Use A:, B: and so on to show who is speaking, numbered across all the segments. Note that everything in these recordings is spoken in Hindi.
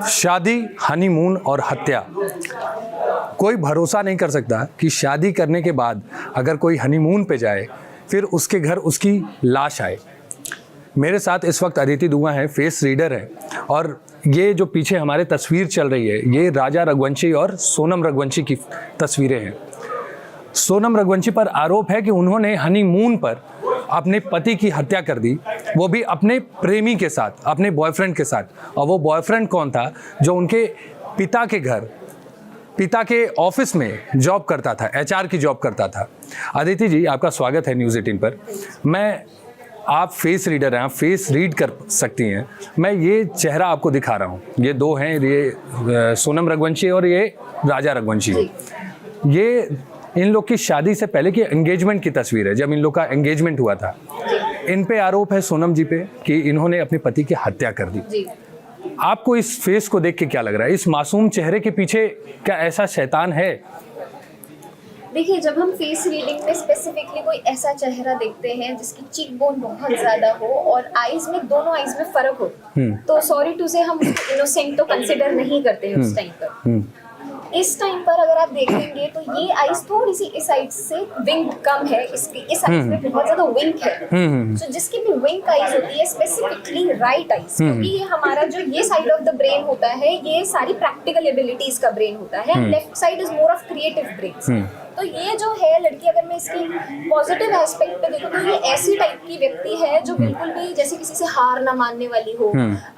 A: शादी, हनीमून और हत्या। कोई भरोसा नहीं कर सकता कि शादी करने के बाद अगर कोई हनीमून पे जाए फिर उसके घर उसकी लाश आए। मेरे साथ इस वक्त अदिति दुआ है, फेस रीडर है, और ये जो पीछे हमारे तस्वीर चल रही है ये राजा रघुवंशी और सोनम रघुवंशी की तस्वीरें हैं। सोनम रघुवंशी पर आरोप है कि उन्होंने हनीमून पर अपने पति की हत्या कर दी, वो भी अपने प्रेमी के साथ, अपने बॉयफ्रेंड के साथ। और वो बॉयफ्रेंड कौन था? जो उनके पिता के घर, पिता के ऑफिस में जॉब करता था, HR की जॉब करता था। अदिति जी, आपका स्वागत है न्यूज़ 18 पर। आप फेस रीडर हैं, आप फेस रीड कर सकती हैं। मैं ये चेहरा आपको दिखा रहा हूँ, ये दो हैं, ये सोनम रघुवंशी और ये राजा रघुवंशी। ये इन लोग की शादी से पहले की एंगेजमेंट की तस्वीर है, जब इन लोग का एंगेजमेंट हुआ था। इन पे आरोप है सोनम जी पे कि इन्होंने अपने पति की हत्या कर दी। आपको इस फेस को देख के क्या लग रहा है? इस मासूम चेहरे के पीछे क्या ऐसा शैतान है?
B: देखिए, जब हम फेस रीडिंग में स्पेसिफिकली कोई ऐसा चेहरा देखते हैं जिसकी चीक बोन बहुत ज्यादा हो और आईज में, दोनों आईज में फर्क हो, तो सॉरी टू से हम इनोसेंट तो कंसिडर नहीं करते हैं उस टाइम पर। इस टाइम पर अगर आप देखेंगे तो ये आईज थोड़ी सी इस साइड से विंग कम है, इसकी इस आईज में बहुत ज्यादा विंग है। तो जिसकी भी विंग आईज होती है, स्पेसिफिकली राइट आईज, क्योंकि ये हमारा जो ये साइड ऑफ द ब्रेन होता है ये सारी प्रैक्टिकल एबिलिटीज का ब्रेन होता है, left side is more of creative brain. तो ये जो है लड़की, अगर मैं इसकी पॉजिटिव एस्पेक्ट पे देखूं तो ये ऐसी टाइप की व्यक्ति है जो बिल्कुल भी जैसे किसी से हार ना मानने वाली हो,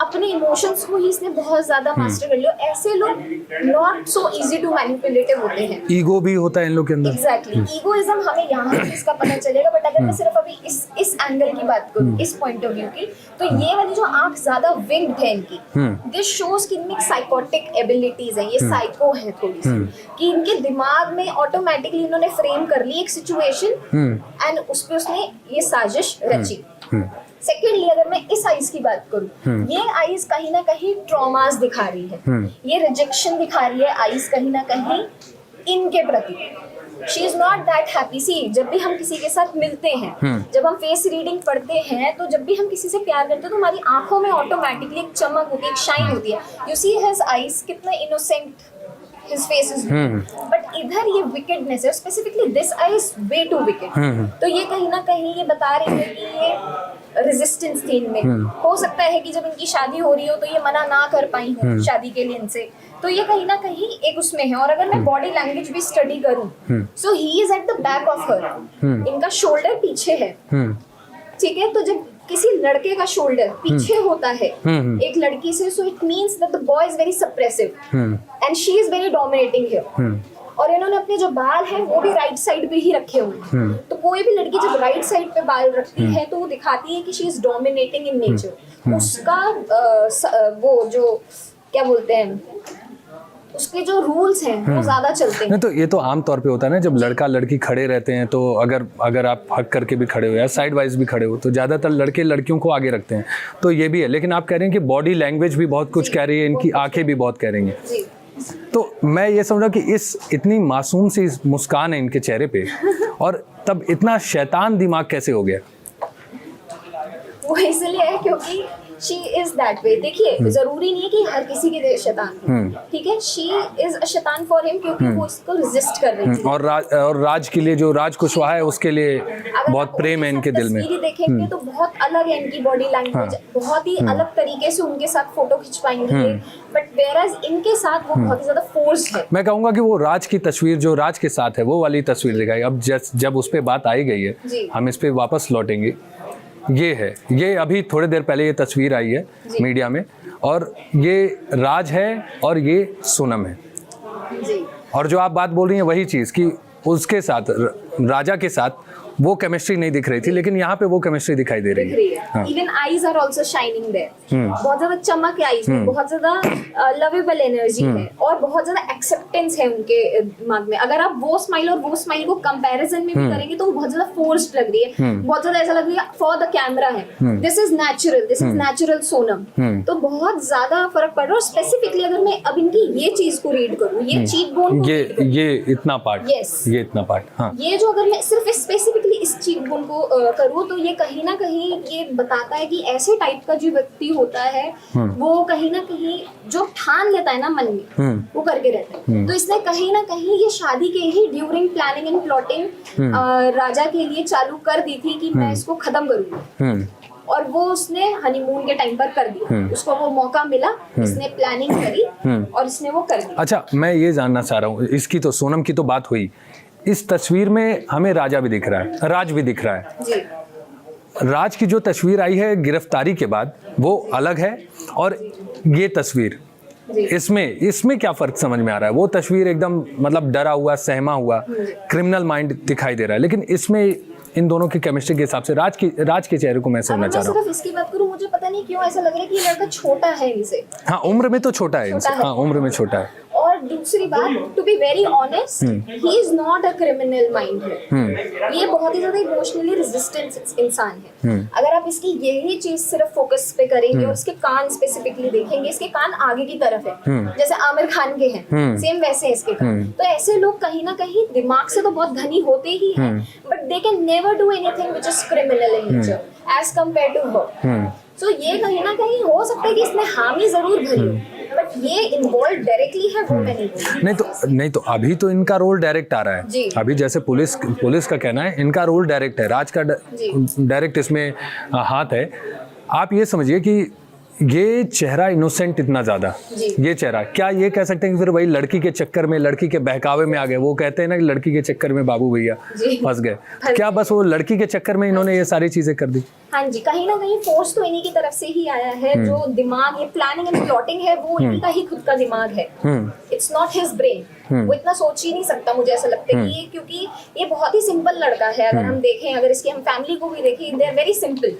B: अपने इमोशंस को ही इसने बहुत ज्यादा मास्टर कर लिया। ऐसे लोग not so easy to manipulative होते हैं।
A: ईगो भी होता है इन लोग के अंदर।
B: एग्जैक्टली, ईगोइज्म हमें यहाँ से इसका पता चलेगा। बट अगर मैं सिर्फ अभी इस एंगल की बात करूँ, इस पॉइंट ऑफ व्यू की, तो ये वाली जो आंख ज्यादा विंग्ड है इनकी, दिस शोज कि इनमें साइकोटिक एबिलिटीज है, ये साइको है थोड़ी सी, कि इनके दिमाग में ऑटोमेटिकली इन्होंने फ्रेम कर ली एक सिचुएशन एंड उस पे उसने ये साजिश रची। सेकेंडली, अगर मैं इस आइज की बात करूं, ये आइज कहीं ना कहीं ट्रॉमास दिखा रही है, ये रिजेक्शन दिखा रही है आइज कहीं ना कहीं इनके प्रति। She is not that happy. See, जब भी हम किसी के साथ मिलते हैं, जब हम फेस रीडिंग पढ़ते हैं, तो जब भी हम किसी से प्यार करते हैं तो हमारी आंखों में ऑटोमेटिकली एक चमक होती है, एक शाइन होती है। यू सी हिज आईज, कितना innocent his face is, but इधर ये wickedness है, specifically this eye is way too wicked। तो ये कहीं ना कहीं ये बता रही है कि ये रेजिस्टेंस थी इनमें। हो सकता है कि जब इनकी शादी हो रही हो तो ये मना ना कर पाई हो शादी के लिए इनसे, तो ये कहीं ना कहीं एक उसमें है। और अगर मैं बॉडी लैंग्वेज भी स्टडी करूं, so he is at the back of her, इनका शोल्डर पीछे है, ठीक है। तो जब किसी लड़के का शोल्डर पीछे होता है एक लड़की से, so it means that the boy is very suppressive and she is very dominating here. और इन्होंने अपने जो बाल हैं वो भी राइट साइड पे ही रखे हुए हैं। तो कोई भी लड़की जब राइट साइड पे बाल रखती है तो वो दिखाती है कि she is dominating in nature. उसका वो जो क्या बोलते हैं, उसके जो रूल्स हैं वो ज्यादा चलते हैं।
A: नहीं तो ये तो आम तौर पे होता है ना, जब लड़का लड़की खड़े रहते हैं तो अगर आप हक करके भी खड़े हो या साइड वाइज भी खड़े हो तो ज़्यादातर लड़के लड़कियों को आगे रखते हैं, तो ये भी है। लेकिन आप कह रहे हैं कि बॉडी लैंग्वेज भी बहुत कुछ कह रही है, इनकी आंखें भी बहुत कह रही हैं। तो मैं ये समझ रहा कि इस इतनी मासूम सी मुस्कान है इनके चेहरे पे, और तब इतना शैतान दिमाग कैसे हो गया?
B: वो इसलिए है क्योंकि शी इज दैट वे। देखिए, जरूरी नहीं है कि हर किसी के लिए शैतान, ठीक है। शी इज अ शैतान फॉर हिम क्योंकि वो इसको रेजिस्ट कर रही थी।
A: और राज के लिए, जो राज कुशवाहा है, उसके लिए बहुत प्रेम है इनके दिल में।
B: देखेंगे तो बहुत अलग है इनकी बॉडी लैंग्वेज, बहुत ही अलग तरीके से उनके साथ फोटो खिंचवाएंगे, बट वेयरएज इनके साथ वो बहुत ही ज्यादा फोर्स्ड है।
A: मैं कहूंगा कि वो राज की तस्वीर जो राज के साथ है वो वाली तस्वीर दिखाई। अब जब उस पे बात आई गई है, हम इस पे वापस लौटेंगे। ये है, ये अभी थोड़ी देर पहले ये तस्वीर आई है मीडिया में, और ये राज है और ये सोनम है। और जो आप बात बोल रही हैं वही चीज़ कि उसके साथ, राजा के साथ वो केमिस्ट्री नहीं दिख रही थी, लेकिन यहाँ पे वो केमिस्ट्री दिखाई दे रही है।
B: Even eyes are also shining there, बहुत ज्यादा चमक है आईज में, बहुत ज्यादा लवेबल एनर्जी है और बहुत ज्यादा एक्सेप्टेंस है उनके दिमाग में। अगर आप वो स्माइल और वो स्माइल को कंपैरिजन में भी करेंगे तो वो बहुत ज्यादा फोर्स्ड लग रही है, बहुत ज्यादा ऐसा लग रही है फॉर द कैमरा है, दिस इज नेचुरल सोनम। तो बहुत ज्यादा फर्क पड़ रहा है। और स्पेसिफिकली अगर मैं अब इनकी ये चीज को रीड करूँ, ये चीक बोन,
A: ये इतना पार्ट,
B: ये इतना पार्ट,
A: हाँ,
B: ये जो अगर मैं सिर्फ स्पेसिफिकली स्पेसिफिकली इस चीज गुण को करूँ तो ये कहीं ना कहीं ये बताता है कि ऐसे टाइप का जो व्यक्ति होता है वो कहीं ना कहीं जो ठान लेता है ना मन में वो करके रहता है। तो इसने कहीं ना कहीं ये शादी के ही ड्यूरिंग प्लानिंग एंड प्लॉटिंग राजा के लिए चालू कर दी थी कि मैं इसको खत्म करूंगी, और वो उसने हनीमून के टाइम पर कर दिया। उसको वो मौका मिला, इसने प्लानिंग करी और इसने वो कर दिया।
A: अच्छा, मैं ये जानना चाह रहा हूँ, इसकी तो सोनम की तो बात हुई, इस तस्वीर में हमें राजा भी दिख रहा है, राज भी दिख रहा है
B: जी।
A: राज की जो तस्वीर आई है गिरफ्तारी के बाद वो अलग है, और ये तस्वीर इसमें क्या फर्क समझ में आ रहा है? वो तस्वीर एकदम मतलब डरा हुआ, सहमा हुआ, क्रिमिनल माइंड दिखाई दे रहा है, लेकिन इसमें इन दोनों की केमिस्ट्री के हिसाब से राज के चेहरे को मैं समझना चाह रहा हूँ।
B: सिर्फ इसकी बात करूँ, मुझे पता नहीं क्यों ऐसा लग रहा है कि ये लड़का छोटा है इनसे।
A: हाँ, उम्र में तो छोटा है इनसे, हाँ उम्र में छोटा है।
B: और दूसरी बात, to be very honest, he is not a criminal mind है। ये बहुत ही ज्यादा इमोशनली रेजिस्टेंट इंसान है। अगर आप इसकी यही चीज सिर्फ फोकस पे करेंगे और इसके कान स्पेसिफिकली देखेंगे, इसके कान आगे की तरफ है जैसे आमिर खान के हैं, सेम वैसे इसके कान। तो ऐसे लोग कहीं ना कहीं दिमाग से तो बहुत धनी होते ही हैं, but they can never do anything which is criminal in nature as compare to her. So ये कहीं ना कहीं हो सकता है कि इसने हामी जरूर भरी हो, बट ये इन्वॉल्व डायरेक्टली है वो मैं नहीं बोलूंगी।
A: नहीं तो अभी तो इनका रोल डायरेक्ट आ रहा है। अभी जैसे पुलिस का कहना है इनका रोल डायरेक्ट है, राज का डायरेक्ट इसमें हाथ है। आप ये समझिए कि ये चेहरा इनोसेंट इतना ज्यादा, ये चेहरा, क्या ये कह सकते हैं कि फिर वही लड़की के चक्कर में, लड़की के बहकावे में आ गए? वो कहते हैं ना कि लड़की के चक्कर में बाबू भैया फंस गए। क्या बस वो लड़की के चक्कर में इन्होंने ये सारी चीजें कर दी?
B: हाँ जी, कहीं ना कहीं फोर्स तो इन्हीं की तरफ से ही आया है। जो दिमाग, ये प्लानिंग एंड प्लॉटिंग है, वो इन्हीं का ही खुद का दिमाग है। It's not his brain. वो इतना सोच ही नहीं सकता, मुझे ऐसा लगता है कि ये, क्योंकि ये बहुत ही सिंपल लड़का है। अगर हम देखें, अगर इसकी हम फैमिली को भी देखें, they are very simple.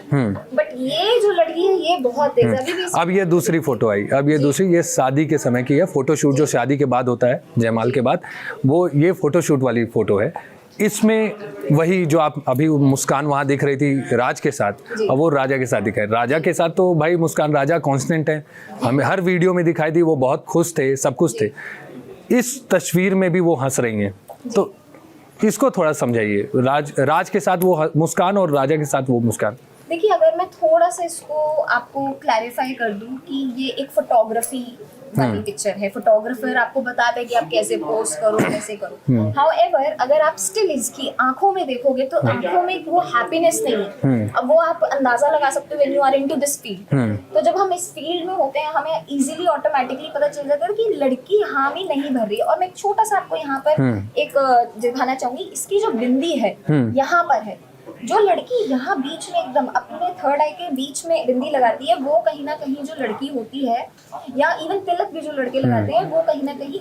B: But ये जो लड़की है ये बहुत तेज है।
A: अब ये दूसरी फोटो आई, अब ये दूसरी, ये शादी के समय की है फोटोशूट, जो शादी के बाद होता है जयमाल के बाद, वो ये फोटोशूट वाली फोटो है। इसमें वही जो आप अभी मुस्कान वहां दिख रही थी राज के साथ, अब वो राजा के साथ दिखाई। राजा के साथ तो भाई मुस्कान, राजा कांस्टेंट है, हमें हर वीडियो में दिखाई दी, वो बहुत खुश थे, सब कुछ थे। इस तस्वीर में भी वो हंस रही हैं, तो इसको थोड़ा समझाइए। राज के साथ वो मुस्कान और राजा के साथ वो मुस्कान।
B: देखिए, अगर मैं थोड़ा सा इसको आपको क्लैरिफाई कर दूं कि ये एक फोटोग्राफी वाली पिक्चर है। फोटोग्राफर आपको बताता है कि आप कैसे पोज करो, कैसे करो। हाउएवर, अगर आप स्टिल इसकी आंखों में देखोगे तो आंखों में वो हैप्पीनेस नहीं है। अब वो आप अंदाजा लगा सकते हो when you are into this field. तो जब हम इस फील्ड में होते हैं, हमें इजीली ऑटोमेटिकली पता चल जाता है कि लड़की हामी नहीं भर रही। और मैं एक छोटा सा आपको यहाँ पर एक दिखाना चाहूंगी। इसकी जो बिंदी है यहाँ पर है, जो लड़की यहाँ बीच में एकदम अपने थर्ड आई के बीच में बिंदी लगाती है, वो कहीं ना कहीं जो लड़की होती है, या इवन तिलक भी जो लड़के लगाते हैं, वो कहीं ना कहीं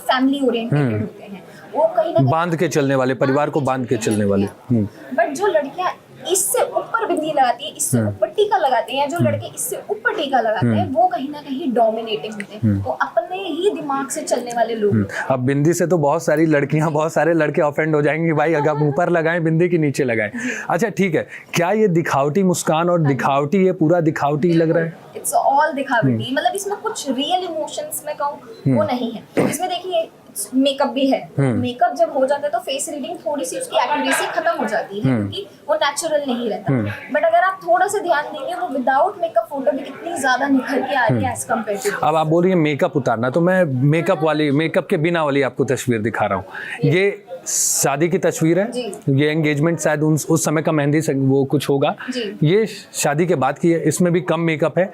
B: फैमिली ओरिएंटेड होते हैं। वो कहीं ना
A: बांध के चलने वाले, परिवार को बांध के चलने वाले।
B: बट जो लड़कियां इससे ऊपर बिंदी लगाती है, इससे ऊपर टीका लगाते हैं, जो लड़के इससे ऊपर टीका लगाते हैं, वो कहीं ना कहीं डोमिनेटिंग होते हैं। वो अपने ही दिमाग से चलने वाले लोग।
A: अब बिंदी से तो बहुत सारी लड़कियां, बहुत सारे लड़के ऑफेंड हो जाएंगे भाई, अगर आप ऊपर लगाएं बिंदी की नीचे लगाएं। अच्छा ठीक है, क्या ये दिखावटी मुस्कान और दिखावटी, ये पूरा दिखावटी लग रहा है?
B: इट्स ऑल दिखावटी। मतलब इसमें कुछ रियल इमोशंस में कहूँ वो नहीं है। इसमें देखिए मेकअप भी है। मेकअप जब हो जाता है तो फेस रीडिंग थोड़ी सी उसकी एक्यूरेसी खत्म हो जाती है, क्योंकि वो नेचुरल नहीं रहता। बट अगर आप थोड़ा सा ध्यान देंगे, वो विदाउट मेकअप फोटो भी कितनी ज्यादा निखर के आ रही है एज कम्पेयर टू।
A: अब आप बोल रही है मेकअप उतारना, तो मैं मेकअप के बिना वाली आपको तस्वीर दिखा रहा हूँ। ये शादी की तस्वीर है, ये एंगेजमेंट शायद उस समय का मेहंदी वो कुछ होगा। ये शादी के बाद की है, इसमें भी कम मेकअप है।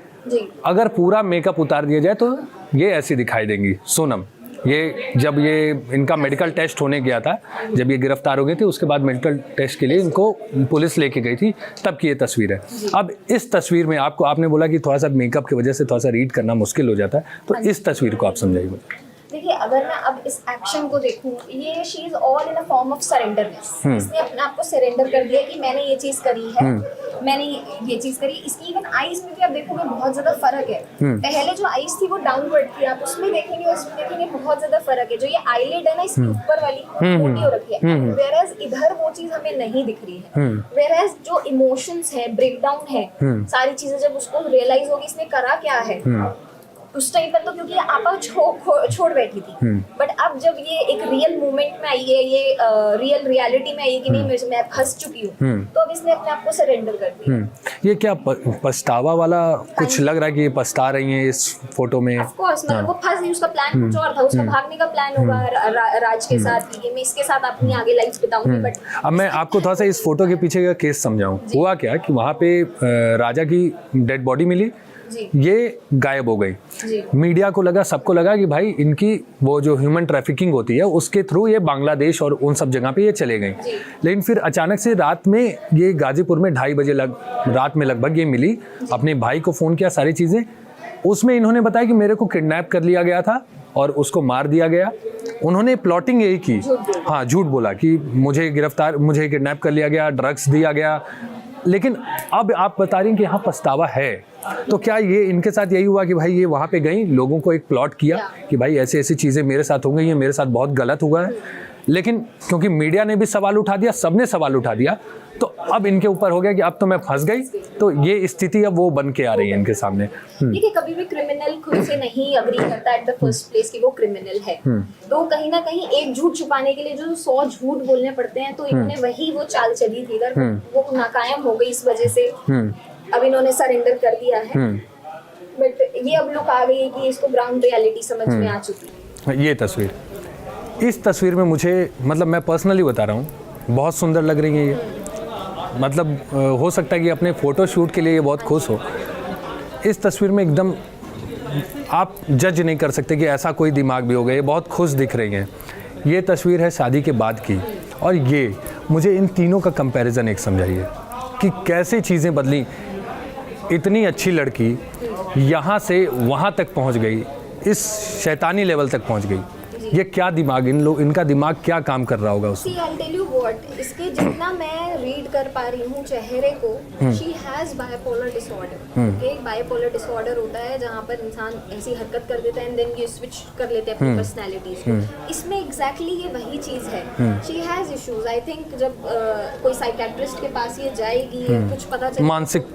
A: अगर पूरा मेकअप उतार दिया जाए तो ये ऐसी दिखाई देंगी सोनम। ये जब ये इनका मेडिकल टेस्ट होने गया था, जब ये गिरफ्तार हो गए थे, उसके बाद मेडिकल टेस्ट के लिए इनको पुलिस लेके गई थी, तब की ये तस्वीर है। अब इस तस्वीर में आपने बोला कि थोड़ा सा मेकअप की वजह से थोड़ा सा रीड करना मुश्किल हो जाता है, तो इस तस्वीर को आप समझाइए।
B: देखिए, अगर मैं अब इस एक्शन को देखूं, ये she is all in a form of surrenderness. इसने अपने आप को सरेंडर कर दिया कि मैंने ये चीज करी है, मैंने ये चीज करी। इसकी इवन आईज में भी आप देखोगे बहुत ज्यादा फर्क है। पहले जो आईज थी वो डाउनवर्ड थी, आप उसमें देखेंगे, उसमें देखेंगे बहुत ज्यादा फर्क है। जो ये आईलिड है ना, इसकी ऊपर वाली मोटी हो रखी है, वेयरएज इधर वो चीज हमें नहीं दिख रही है। वेयरएज जो इमोशंस है, ब्रेकडाउन है, सारी चीजें जब उसको रियलाइज होगी इसने करा क्या है, उस टाइम पर तो क्योंकि आपा छोड़ बैठी थी, बट अब जब ये एक रियल मोमेंट में आई है, ये रियल रियलिटी में आई है कि नहीं मैं फंस चुकी हूँ, तो अब इसने अपने आप को सरेंडर कर दिया।
A: ये क्या पछतावा वाला कुछ लग रहा है कि ये पछता रही हैं इस फोटो में?
B: ऑफ कोर्स, मतलब वो फंस गई, उसका प्लान कुछ और था, उसका भागने का प्लान होगा राज के साथ कि मैं इसके साथ अपनी आगे लाइफ बिताऊंगी। बट
A: अब मैं आपको थोड़ा सा इस फोटो के पीछे का केस समझाऊं। हुआ क्या कि वहाँ पे राजा की डेड बॉडी मिली, ये गायब हो गई। मीडिया को लगा, सबको लगा कि भाई इनकी वो जो ह्यूमन ट्रैफिकिंग होती है उसके थ्रू ये बांग्लादेश और उन सब जगह पे ये चले गए। लेकिन फिर अचानक से रात में ये गाजीपुर में 2:30 बजे रात में लगभग ये मिली, अपने भाई को फ़ोन किया, सारी चीज़ें। उसमें इन्होंने बताया कि मेरे को किडनैप कर लिया गया था और उसको मार दिया गया। उन्होंने प्लॉटिंग यही की, हाँ झूठ बोला कि मुझे किडनैप कर लिया गया, ड्रग्स दिया गया। लेकिन अब आप बता रही हैं कि यहाँ पछतावा है, तो क्या ये इनके साथ यही हुआ कि भाई ये वहाँ पे गई, लोगों को एक प्लॉट किया कि भाई ऐसी ऐसी चीज़ें मेरे साथ हो गई हैं, मेरे साथ बहुत गलत हुआ है, लेकिन क्योंकि मीडिया ने भी सवाल उठा दिया, सबने सवाल उठा दिया, तो अब इनके ऊपर हो गया कि अब तो मैं फंस गई, तो ये स्थिति अब वो बन के आ रही है इनके सामने।
B: देखिए, कभी भी क्रिमिनल खुद से नहीं अग्री करता एट द फर्स्ट प्लेस कि वो क्रिमिनल है, तो कहीं ना कहीं एक झूठ छुपाने के लिए जो 100 झूठ बोलने पड़ते हैं, तो इन्होंने वही वो चाल चली थी, वो नाकायम हो गई इस वजह से अब इन्होंने सरेंडर कर दिया है। बट ये अब लोग आ गई है कि इसको ग्राउंड रियलिटी समझ में आ चुकी है।
A: ये तस्वीर, इस तस्वीर में मुझे, मतलब मैं पर्सनली बता रहा हूँ, बहुत सुंदर लग रही है ये। मतलब हो सकता है कि अपने फ़ोटो शूट के लिए ये बहुत खुश हो। इस तस्वीर में एकदम आप जज नहीं कर सकते कि ऐसा कोई दिमाग भी हो गया, ये बहुत खुश दिख रही हैं। ये तस्वीर है शादी के बाद की, और ये मुझे इन तीनों का कंपैरिजन एक समझाइए कि कैसे चीज़ें बदली। इतनी अच्छी लड़की यहाँ से वहाँ तक पहुँच गई, इस शैतानी लेवल तक पहुँच गई। ये क्या दिमाग, इनका दिमाग क्या काम कर रहा होगा उसमें?
B: See, I'll tell you what, इसके जितना मैं रीड कर पा रही हूँ चेहरे को, she has bipolar disorder. Okay, bipolar disorder होता है जहाँ पर इंसान ऐसी हरकत कर देता है and then ये switch कर लेते हैं अपनी personalities को। इसमें exactly ये वही चीज़ है। She has issues. I think जब कोई साइकेट्रिस्ट के पास ये जाएगी, कुछ पता चले
A: मानसिक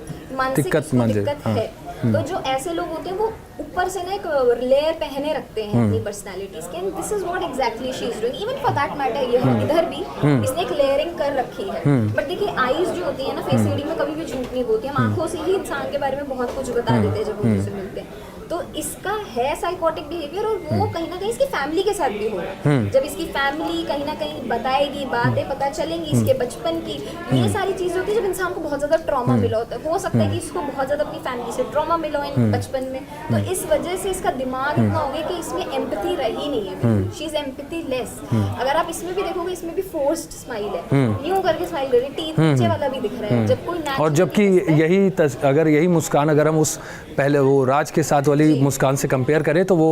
A: दिक्कत
B: है, तो जो ऐसे लोग होते हैं वो ऊपर से ना एक लेयर पहने रखते हैं अपनी पर्सनालिटीज के, and this is what exactly she is doing. Even for that matter ये इधर भी इसने एक लेयरिंग कर रखी है। बट देखिए, आईज जो होती है ना, फेस रीडिंग में कभी भी झूठ नहीं बोलती, हम आंखों से ही इंसान के बारे में बहुत कुछ बता देते हैं जब हम उनसे मिलते हैं। तो इसका है साइकोटिक बिहेवियर, और वो कहीं ना कहीं इसकी फैमिली के साथ भी हो रहा है। जब इसकी फैमिली कहीं ना कहीं बताएगी, बातें पता चलेंगी इसके बचपन की, ये सारी चीजें होती है जब इंसान को बहुत ज्यादा ट्रॉमा मिला होता है। हो सकता है कि इसको बहुत ज्यादा अपनी फैमिली से ट्रॉमा मिला हो बचपन में, तो इस वजह से इसका दिमाग इतना हो गया कि इसमें एम्पैथी रही नहीं है। She is empathy less. अगर आप इसमें भी देखोगे, इसमें भी फोर्स्ड स्माइल है, यूं करके स्माइल कर रही है, टीथ नीचे वाला भी दिख रहा है, जब कोई
A: और जबकि यही मुस्कान अगर हम उस पहले वो राज के साथ वाली मुस्कान से कंपेयर करें तो वो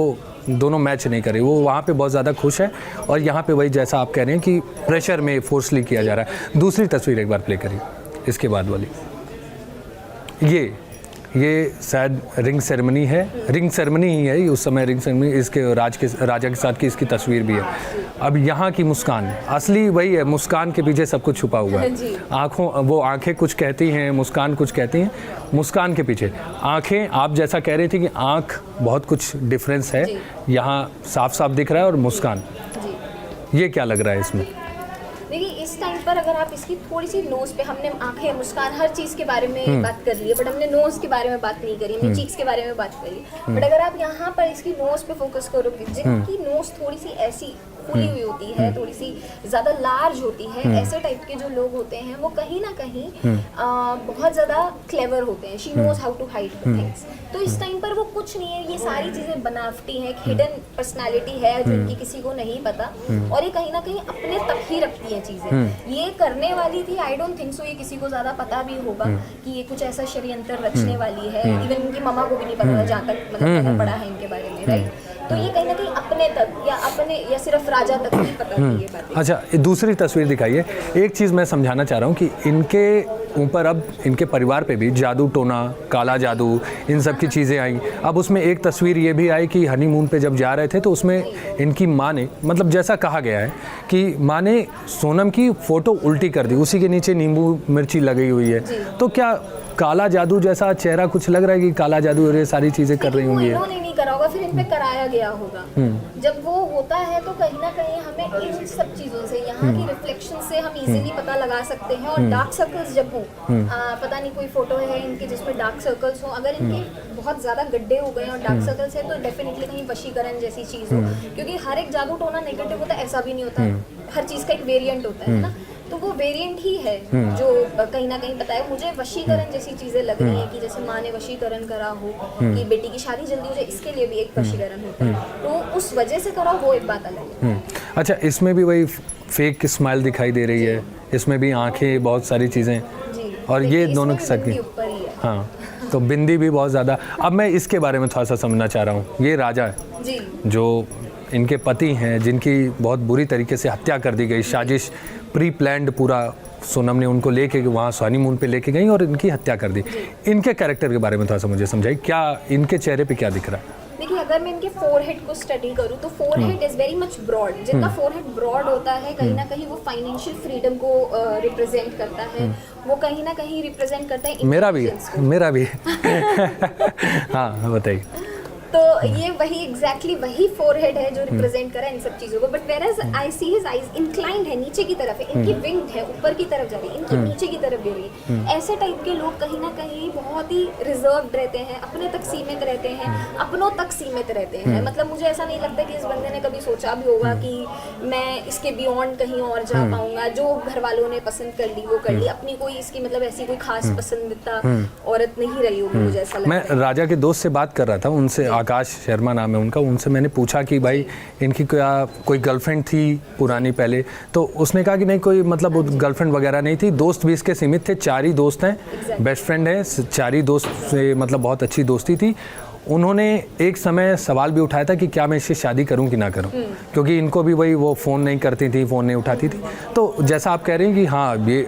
A: दोनों मैच नहीं करे। वो वहाँ पे बहुत ज़्यादा खुश है, और यहाँ पे वही जैसा आप कह रहे हैं कि प्रेशर में फोर्सली किया जा रहा है। दूसरी तस्वीर एक बार प्ले करिए, इसके बाद वाली। ये शायद रिंग सेरेमनी है, रिंग सेरेमनी ही है उस समय, रिंग सेरेमनी इसके राजा के साथ की इसकी तस्वीर भी है। अब यहाँ की मुस्कान असली वही है, मुस्कान के पीछे सब कुछ छुपा हुआ है। वो आंखें कुछ कहती हैं, मुस्कान कुछ कहती हैं। मुस्कान के पीछे आंखें, आप जैसा कह रही थी कि आंख बहुत कुछ डिफरेंस है, यहाँ साफ साफ दिख रहा है। और मुस्कान, ये क्या लग रहा है इसमें?
B: देखिए, इस टाइम पर अगर आप इसकी थोड़ी सी नोज पे, हमने आंखें, मुस्कान, हर चीज़ के बारे में बात कर ली है, बट हमने नोज के बारे में बात नहीं करी, हमने चीक्स के बारे में बात करी। बट अगर आप यहाँ पर इसकी नोज पे फोकस करोगे, जिनकी नोज थोड़ी सी ऐसी खुली हुई होती है, थोड़ी सी ज़्यादा लार्ज होती है, ऐसे टाइप के जो लोग होते हैं वो कहीं ना कहीं बहुत ज़्यादा क्लेवर होते हैं। She knows how to hide things. तो इस टाइम पर वो कुछ नहीं है, ये सारी चीज़ें बनावटी हैं, हिडन पर्सनालिटी है जिनकी किसी को नहीं पता, और ये कहीं ना कहीं अपने तक ही रखती हैं चीज़ें। ये करने वाली थी, आई डोंट थिंक सो ये किसी को ज़्यादा पता भी होगा कि ये कुछ ऐसा षड्यंत्र रचने वाली है। इवन इनकी मम्मा को भी नहीं पता था, जहाँ तक मतलब पढ़ा है इनके बारे में, राइट। तो ये कहीं ना कहीं अपने तक या सिर्फ राजा तक ही पता थी ये बातें।
A: अच्छा, दूसरी तस्वीर दिखाइए। एक चीज़ मैं समझाना चाह रहा हूँ कि इनके ऊपर अब इनके परिवार पे भी जादू टोना, काला जादू, इन सब की चीज़ें आई। अब उसमें एक तस्वीर ये भी आई कि हनीमून पे जब जा रहे थे तो उसमें इनकी माँ ने, मतलब जैसा कहा गया है कि माँ ने सोनम की फ़ोटो उल्टी कर दी, उसी के नीचे नींबू मिर्ची लगी हुई है। तो क्या काला जादू जैसा चेहरा कुछ लग रहा है कि काला जादू और ये सारी चीज़ें कर रही होंगी?
B: इन्होंने नहीं करा होगा, फिर इन पे कराया गया होगा। जब वो होता है तो कहीं ना कहीं हमें इन सब चीज़ों से, यहाँ की रिफ्लेक्शन से हम इजीली पता लगा सकते हैं। और डार्क सर्कल्स जब हो, पता नहीं कोई फोटो है इनकी जिसमें डार्क सर्कल्स हो, अगर इनके बहुत ज़्यादा गड्ढे हो गए और डार्क सर्कल्स है तो डेफिनेटली कहीं वशीकरण जैसी चीज़ हो, क्योंकि हर एक जादू टोना नेगेटिव होता है ऐसा भी नहीं होता, हर चीज़ का एक वेरिएंट होता है ना। तो वो वेरिएंट ही है जो कहीं ना कहीं बताया। मुझे वशीकरण जैसी चीजें लग रही हैं कि जैसे माँ ने वशीकरण करा हो कि बेटी की शादी जल्दी हो जाए, इसके लिए भी एक वशीकरण होता है, तो उस वजह से करा वो एक बात अलग है।
A: अच्छा, इसमें भी वही फेक स्माइल दिखाई दे रही है, इसमें भी आंखें, बहुत सारी चीज़ें, और ये दोनों के साथ की
B: ऊपर ही है।
A: हाँ, तो बिंदी भी बहुत ज़्यादा। अब मैं इसके बारे में थोड़ा सा समझना चाह रहा हूँ। ये राजा है
B: जी,
A: जो इनके पति हैं, जिनकी बहुत बुरी तरीके से हत्या कर दी गई, साजिश प्री प्लान्ड पूरा, सोनम ने उनको लेके वहाँ हनीमून पे लेके गई और इनकी हत्या कर दी। इनके कैरेक्टर के बारे में थोड़ा सा मुझे समझाइए, क्या इनके चेहरे पे क्या दिख रहा है?
B: देखिए, अगर मैं इनके फोरहेड को स्टडी करूँ तो forehead is very much broad. जिनका फोरहेड ब्रॉड होता है कहीं ना कहीं वो फाइनेंशियल फ्रीडम को रिप्रेजेंट करता है, वो कहीं ना कहीं रिप्रेजेंट करता है।
A: मेरा भी हाँ, बताइए।
B: तो ये वही एग्जैक्टली वही फोरहेड है जो रिप्रेजेंट करा इन सब चीजों को। But whereas I see his eyes inclined है, नीचे की तरफ है, इनकी विंग है ऊपर की तरफ जा रही है, इनकी नीचे की तरफ गिर रही है। ऐसे टाइप के लोग कहीं ना कहीं बहुत ही रिजर्व्ड रहते हैं, अपने तक सीमित रहते हैं, अपनों तक सीमित रहते हैं। मतलब मुझे ऐसा नहीं लगता कि इस बंदे ने कभी सोचा भी होगा कि मैं इसके बियॉन्ड कहीं और जा पाऊंगा। जो घर वालों ने पसंद कर ली वो कर ली, अपनी कोई इसकी मतलब ऐसी कोई खास पसंदीदा औरत नहीं रही होगी, मुझे ऐसा लगता है।
A: मैं राजा के दोस्त से बात कर रहा था, उनसे आकाश शर्मा नाम है उनका, उनसे मैंने पूछा कि भाई इनकी क्या कोई गर्लफ्रेंड थी पुरानी पहले? तो उसने कहा कि नहीं, कोई मतलब गर्लफ्रेंड वगैरह नहीं थी, दोस्त भी इसके सीमित थे, 4 ही दोस्त हैं, बेस्ट फ्रेंड है, 4 ही दोस्त से मतलब बहुत अच्छी दोस्ती थी। उन्होंने एक समय सवाल भी उठाया था कि क्या मैं इससे शादी करूं कि ना करूं, क्योंकि इनको भी वही, वो फ़ोन नहीं करती थी, फ़ोन नहीं उठाती थी। तो जैसा आप कह रहे हैं कि हाँ, ये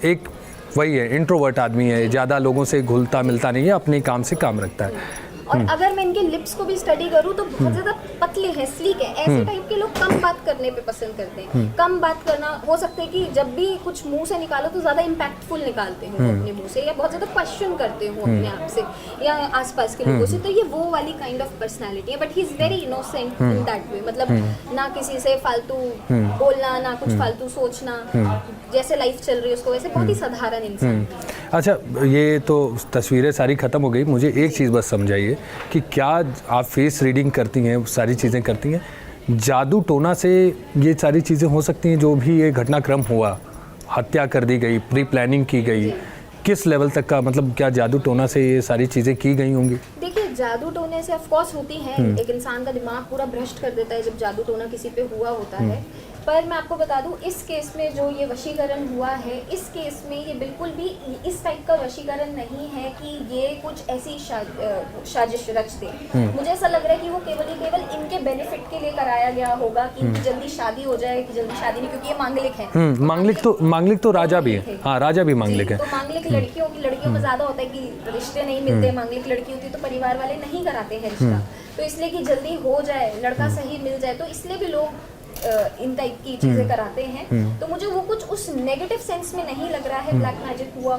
A: एक वही है, इंट्रोवर्ट आदमी है, ज़्यादा लोगों से घुलता मिलता नहीं है, अपने काम से काम रखता है।
B: और अगर मैं इनके लिप्स को भी स्टडी करूँ तो बहुत ज़्यादा पतले हैं, स्लीक है। ऐसे टाइप के लोग कम बात करने पे पसंद करते हैं। कम बात करना, हो सकता है कि जब भी कुछ मुंह से निकालो तो ज़्यादा इम्पैक्टफुल निकालते हो अपने मुंह से, या बहुत ज़्यादा क्वेश्चन करते हो अपने आप से या आसपास के लोगों से। तो ये वो वाली काइंड ऑफ पर्सनैलिटी है। But he is very innocent in that way. मतलब ना किसी से फालतू बोलना, ना कुछ फालतू सोचना, जैसे लाइफ चल रही है उसको वैसे, बहुत ही साधारण इंसान।
A: अच्छा, ये तो तस्वीरें सारी ख़त्म हो गई, मुझे एक चीज़ बस समझाइए कि क्या आप फेस रीडिंग करती हैं, सारी चीज़ें करती हैं, जादू टोना से ये सारी चीज़ें हो सकती हैं? जो भी ये घटनाक्रम हुआ, हत्या कर दी गई, प्री प्लानिंग की गई, किस लेवल तक का, मतलब क्या जादू टोना से ये सारी चीज़ें की गई होंगी?
B: देखिए, जादू टोने से ऑफ कोर्स होती हैं, एक इंसान का दिमाग पूरा भ्रष्ट कर देता है जब जादू टोना किसी पे हुआ होता है। पर मैं आपको बता दूं, इस केस में जो ये वशीकरण हुआ है, इस केस में ये बिल्कुल भी इस टाइप का वशीकरण नहीं है कि ये कुछ ऐसी साजिश रचते। मुझे ऐसा लग रहा है कि वो केवल इनके बेनिफिट के लिए कराया गया होगा कि इनकी जल्दी शादी हो जाए, कि जल्दी शादी नहीं, क्योंकि ये मांगलिक है। मांगलिक
A: तो राजा भी है। हाँ, राजा भी मांगलिक है।
B: तो मांगलिक लड़कियों में ज्यादा होता है कि रिश्ते नहीं मिलते, मांगलिक लड़की होती तो परिवार वाले नहीं कराते हैं रिश्ता। तो इसलिए कि जल्दी हो जाए, लड़का सही मिल जाए, तो इसलिए भी लोग इन टाइप की चीजें कराते हैं। तो मुझे वो कुछ उस नेगेटिव सेंस में नहीं लग रहा है ब्लैक मैजिक हुआ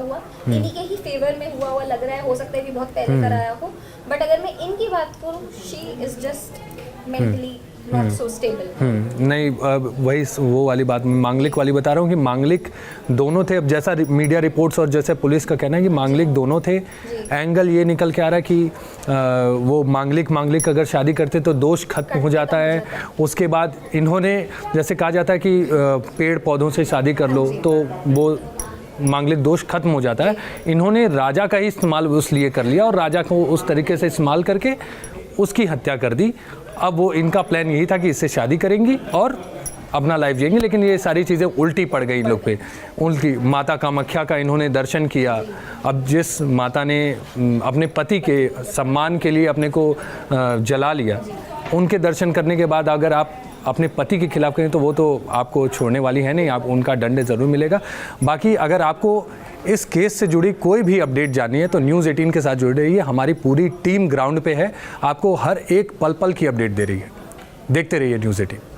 B: इन्हीं के ही फेवर में हुआ लग रहा है। हो सकता है कि बहुत पहले कराया हो, बट अगर मैं इनकी बात करूँ, she is just mentally not so stable.
A: नहीं, वही वो वाली बात, मांगलिक वाली बता रहा हूँ कि मांगलिक दोनों थे। अब जैसा मीडिया रिपोर्ट्स और जैसे पुलिस का कहना है कि मांगलिक दोनों थे। एंगल ये निकल के आ रहा है कि वो मांगलिक अगर शादी करते तो दोष खत्म हो जाता है। उसके बाद इन्होंने, जैसे कहा जाता है कि पेड़ पौधों से शादी कर लो तो वो मांगलिक दोष खत्म हो जाता है। इन्होंने राजा का ही इस्तेमाल उस लिए कर लिया और राजा को उस तरीके से इस्तेमाल करके उसकी हत्या कर दी। अब वो इनका प्लान यही था कि इससे शादी करेंगी और अपना लाइफ जिएंगी, लेकिन ये सारी चीज़ें उल्टी पड़ गई इन लोग पे। उल्टी माता कामाख्या का इन्होंने दर्शन किया। अब जिस माता ने अपने पति के सम्मान के लिए अपने को जला लिया, उनके दर्शन करने के बाद अगर आप अपने पति के खिलाफ करें तो वो तो आपको छोड़ने वाली है नहीं, आप उनका दंड ज़रूर मिलेगा। बाकी अगर आपको इस केस से जुड़ी कोई भी अपडेट जाननी है तो न्यूज़ 18 के साथ जुड़ रहिए। हमारी पूरी टीम ग्राउंड पे है, आपको हर एक पल पल की अपडेट दे रही है। देखते रहिए न्यूज़ 18।